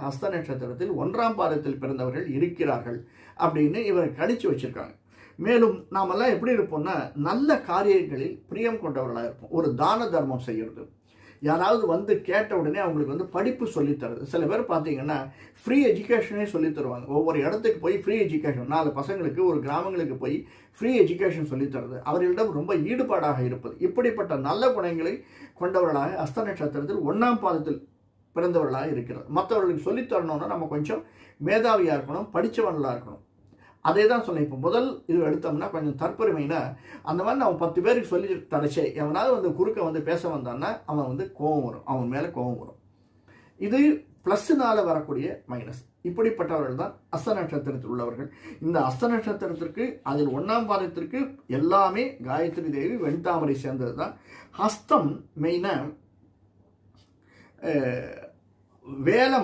ஹஸ்த நட்சத்திரத்தில் 1ஆம் பாதத்தில் பிறந்தவர்கள் இருக்கிறார்கள் அப்படின்னு இவர் கணிச்சு வச்சிருக்காங்க. மேலும் நாமெல்லாம் எப்படி இருப்போம்னா, நல்ல காரியங்களில் பிரியம் கொண்டவர்களாக இருப்போம். ஒரு தான தர்மம் செய்கிறது, யாராவது வந்து கேட்ட உடனே அவங்களுக்கு படிப்பு சொல்லித்தருது. சில பேர் பார்த்தீங்கன்னா ஃப்ரீ எஜுகேஷனே சொல்லி தருவாங்க. ஒவ்வொரு இடத்துக்கு போய் ஃப்ரீ எஜுகேஷன், 4 பசங்களுக்கு ஒரு கிராமங்களுக்கு போய் ஃப்ரீ எஜுகேஷன் சொல்லித்தருது. அவர்களிடம் ரொம்ப ஈடுபாடாக இருப்பது. இப்படிப்பட்ட நல்ல குணங்களை கொண்டவர்களாக ஹஸ்த நட்சத்திரத்தில் 1ஆம் பாதத்தில் பிறந்தவர்களாக இருக்கிறது. மற்றவர்களுக்கு சொல்லித்தரணும்னா நம்ம கொஞ்சம் மேதாவியாக இருக்கணும், படித்தவர்களாக இருக்கணும். அதே தான் சொன்னேன். இப்போ முதல் இது எடுத்தோம்னா கொஞ்சம் தற்பெருமைனா, அந்த மாதிரி நம்ம 10 பேருக்கு சொல்லி தடைச்சே எவனாவது குறுக்க பேச வந்தான்னா அவன் கோபம் வரும், அவன் மேலே கோபம் வரும். இது ப்ளஸ்னால வரக்கூடிய மைனஸ். இப்படிப்பட்டவர்கள் தான் ஹஸ்த நட்சத்திரத்தில் உள்ளவர்கள். இந்த ஹஸ்த நட்சத்திரத்திற்கு அதில் 1ஆம் பாதத்திற்கு எல்லாமே காயத்ரி தேவி வெண்தாமரை சேர்ந்தது தான். ஹஸ்தம் மெயினாக வேலை